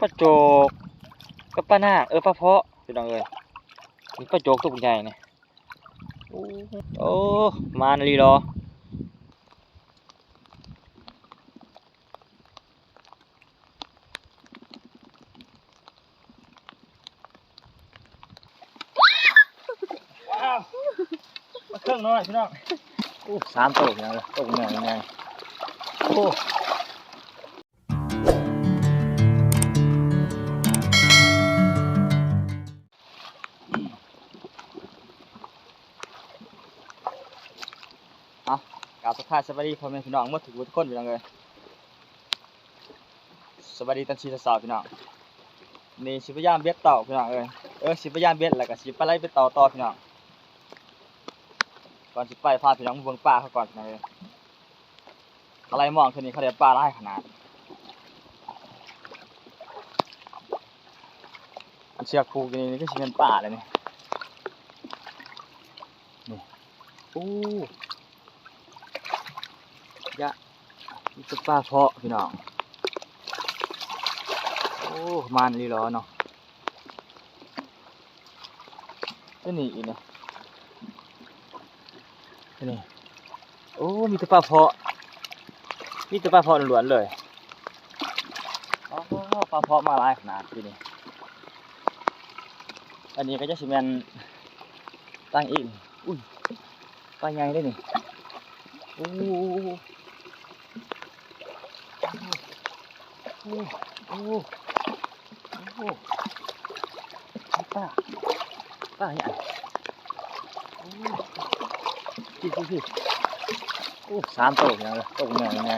ลาโจกกับปลาหน้าปลาเพาะพี่น้องเอ้ยมีปลาโจกตัวใหญ่เนี่ยโอ้มาลีรอว้าวมาเครื่องน้อยพี่น้อง3 ตัวพี่น้องเลยตัวใหญ่ใหญ่โอ้กล่าวทักทายสวัสดีพ่อแม่พี่น้องเมื่อถึงทุกคนพี่น้องเลยสวัสดีตอนเช้าพี่น้องนี่สิพยายามเบ็ดเต่าพี่น้องสิพยายามเบ็ดแล้วก็สิไปไล่เบ็ดเต่าต่อพี่น้องก่อนสิไปพาพี่น้องเบิ่งปลาเขาก่อนพี่น้องอะไรมองคืนนี้เขาได้ปลาหลายขนาดอันเชือกผูกนี่ก็สิเป็นปลาเลยนี่ยะนี่เป็นปลาเพาะพี่น้องมันลีรอเนาะนี่อีกเนี่ยนี่มีแต่ปลาเพาะล้วนเลยปลาเพาะมาหลายขนาดทีนี้อันนี้ก็จะสิแม่นตั้งอีกปลาใหญ่เลยนี่ปลาใหญ่พี่3 ตัวอย่างเลยตัวใหญ่ใหญ่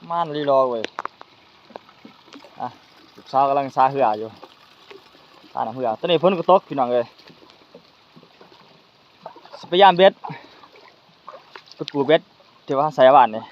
มันลีรอเว้ยลูกสาวกำลังซาเหืออยู่ซาหนังเหือตอนนี้ฝนก็ตกพี่น้องเลยพยายามเบ็ดปูเบ็ดที่ว่าใส่บ้านเนี่ย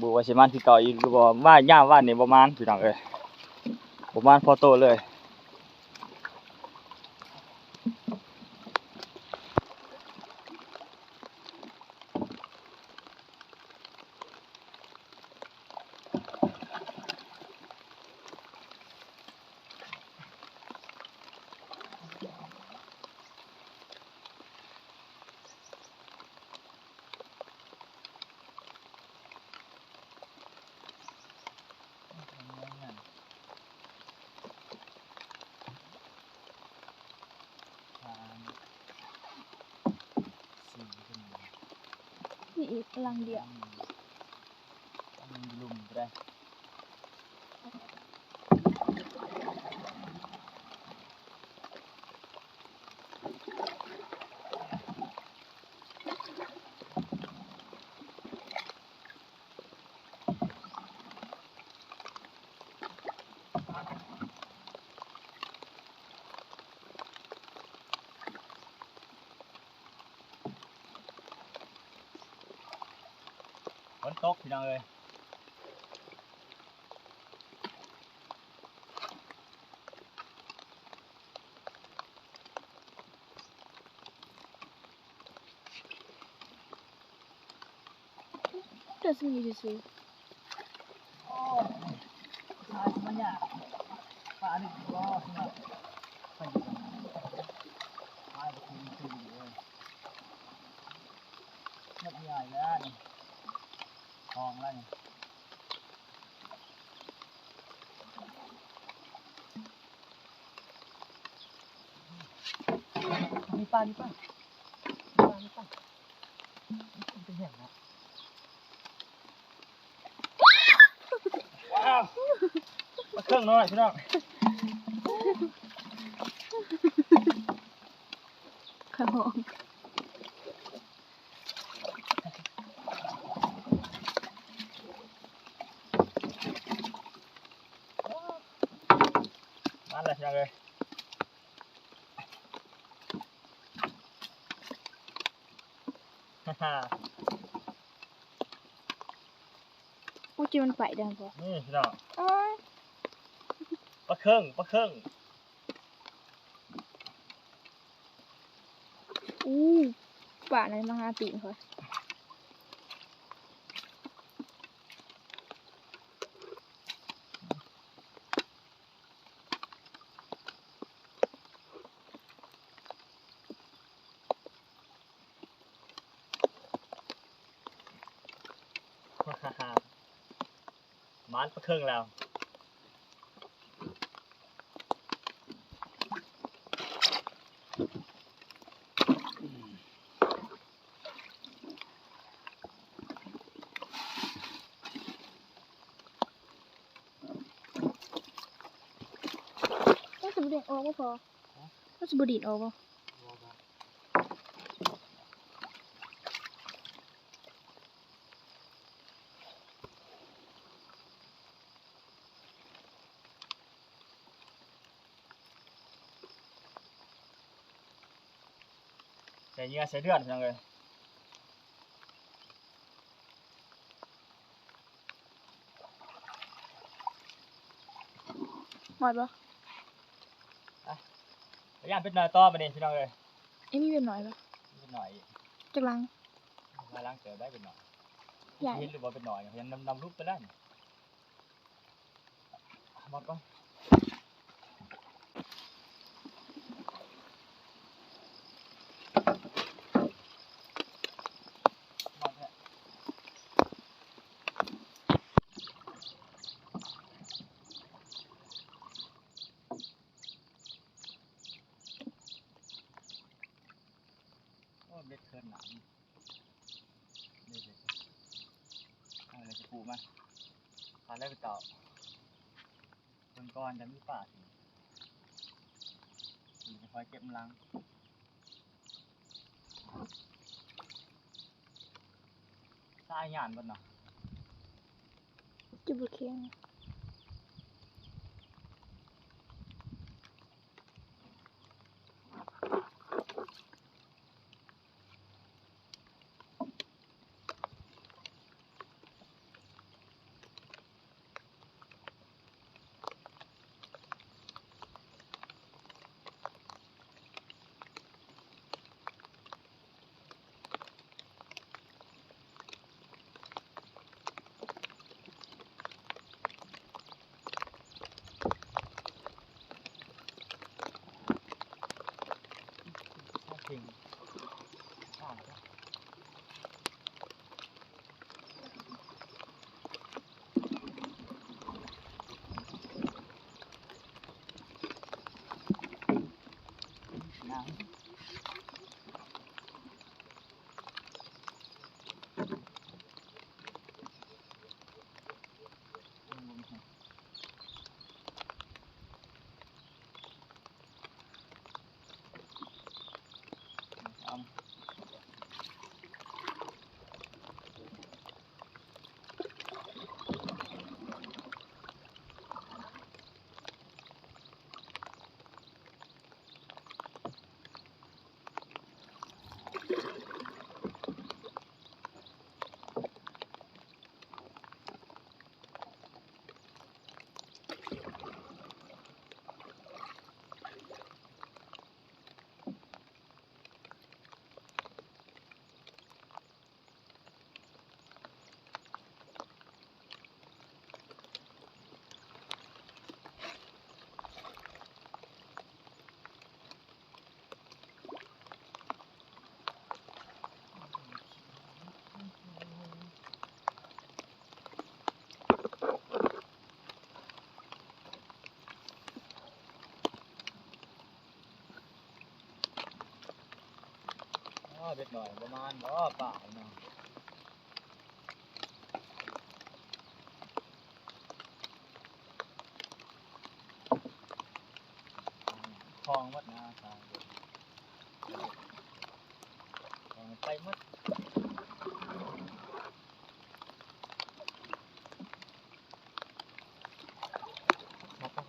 บัวชิมันที่เก่าอีกบัวว่าย่าว่านนี่ประมาณพี่น้องเลยประมาณพอโตเลยนี่อีกพลังเดียวลุ่มได้ฝนตกพี่น้องเลยจะซื้อมันเนี่ยปลาดิบก็นะไปอยู่ปลาดิบคือเลยนักใหญ่แล้วนี่ทองแล้วนี่มีปลาเป็นแห่งนะว้าวมาเครื่องน้อยพี่น้องข้าวมันเลยยังเลยจีมันไปดังพอนี่พี่น้องปลาเครื่องป่าในมหาปีนค่ะ มันประเครื่องแล้วก็สบู่ดินออกบ่พอก็สบู่ดินออกบ่ ใส่เนื้อใส่เลือดยังเลย หมดบ่ พยายามเป็นหน่อยต่อไปดิพี่น้องเลย ไอ้มีเป็นหน่อยบ่ เป็นหน่อย จักลัง มาล้างเสือได้เป็นหน่อย ใหญ่ เห็นหรือว่าเป็นหน่อยยังนำรูปไปได้หมดก่อนหมดเนี่ยโอ้เบ็ดเคิร์นหนังนี่เลยอะไรจะปูมาพาได้ไปต่อคนก้อนจะมีป่าสิจะคอยเก็บลังสายหยานบนเนาะ จะบ่เคียง จริงอ่าน้ำเอาเบ็ดหน่อยประมาณป่าเนาะคลองวัดนาคาคลองไปหมดหมดต้อง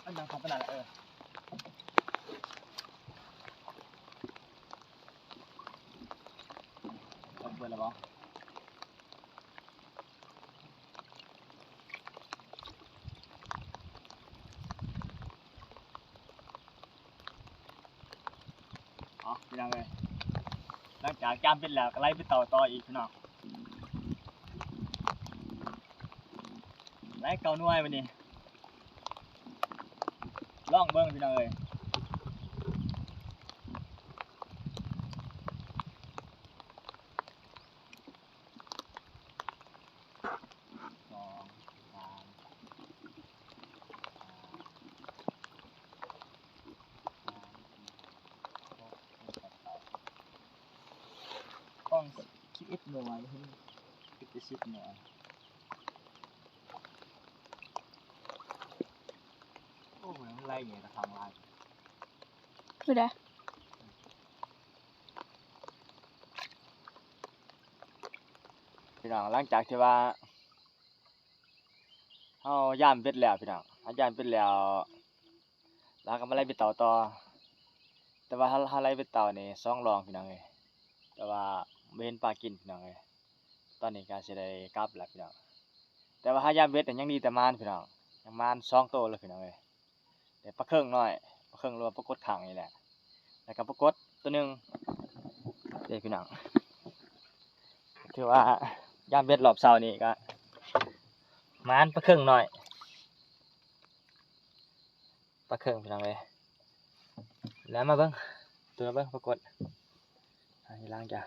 อันดังของขนาดเปิดแล้วบ่อ๋อพี่น้องเลยหลังจากจามเป็นแล้วก็ไล่ไปต่ออีกพี่น้องไล่เก่าหน่วยวันนี้ล่องเบิ้งพี่น้องเลยสองสามกล้องคิดหน่วยคิดจะชิดหน่วยโอ้โหมันไล่ไงกระทำลาย คือได้ พี่น้องหลังจากที่ว่าเฮาย่ามเป็ดแล้วพี่น้องย่ามเป็ดแล้วก็มาไล่ไปต่อแต่ว่าเฮาไล่ไปนี่2รองพี่น้องเอ้ยแต่ว่าบ่เห็นปลากินพี่น้องเอ้ยตอนนี้ก็สิได้กลับแล้วพี่น้องแต่ว่าย่ามเบ็ดยังดีแต่มานพี่น้องยังมาน2โตเลยพี่น้องเอ้ยได้ปลาเคิงน้อยปลาเคิงหรือว่าปลากดขังนี่แหละแล้วก็ปลากดตัวนึงเด้พี่น้องถือว่าย่ามเบ็ดรอบเช้านี่ก็มานปลาเคิงน้อยปลาเคิงพี่น้องเอ้ยแล้วมาเบิ่งตัวเบิ่งปรากฏอันนี้ล้างจ้ะ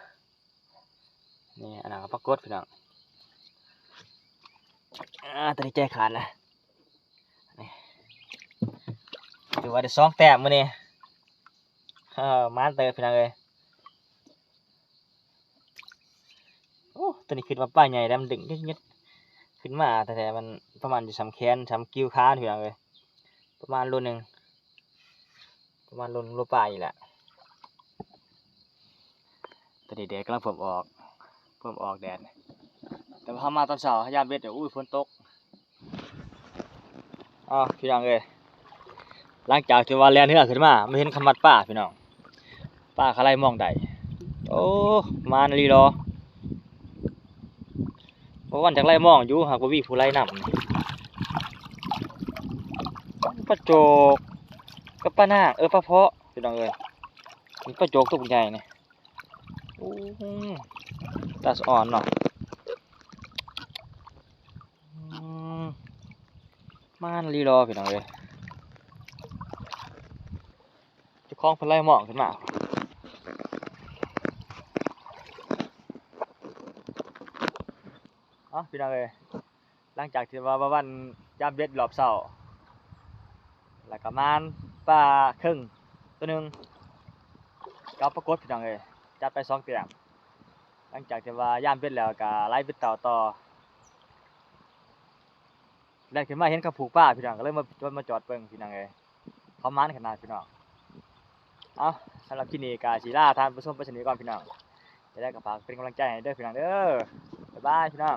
นี่อันนั้นก็ปรากฏพี่น้องตอนนี้ใจขาดแล้วนี่ถือว่าได้2 แต้มมื้อนี้มานเตอพี่น้องเอ้ยโอ้ตัวนี้ขึ้นมาป้าใหญ่แล้วมันดึงยึดๆขึ้นมาแต่มันประมาณอยู่3แขน3กิ้วขาพี่น้องเอ้ยประมาณโลนึงประมาณโลปลายนี่แหละตอนนี้แดดกำลังเพิ่มออกแดดแต่พอมาตอนเช้ายามเบ็ดเดี๋ยวฝนตกพี่น้องเอ้ยหลังจากที่ว่าแล่นเรือขึ้นมาไม่เห็นคำมัดป้าพี่น้องป้าเขาไล่มองได้โอ้มานาลีรอเพราะวันจากไล่มองอยู่หากว่ามีผู้ไล่นำปลาโจกกับปลาหน้าปลาเพาะพี่น้องเอ้ยมีปลาโจกตัวใหญ่เนี่ยโอ้ตาสะอ่อนเนาะมานาลีรอพี่น้องเอ้ยจะคล้องเพิ่นไล่มองขึ้นมาพี่น้องเอ้ยหลังจากที่ว่าวันยามเบ็ดรอบเช้าแล้วก็มานปลาครึ่งตัวนึงกับปรากฏพี่น้องเอ้ยจัดไป2 แต้มหลังจากที่ว่ายามเบ็ดแล้วก็ไล่ไปต่อแล้วขึ้นมาเห็นเขาผูกปลาพี่น้องก็เลยมาจอดเบิ่งพี่น้องเอ้ยเขามันขนาดพี่น้องสำหรับที่นี่ก็สิลาท่านผู้ชมไปสนิทก่อนพี่น้องจะได้ก็ฝากเป็นกำลังใจให้เด้อพี่น้องเด้อบ๊ายบายพี่น้อง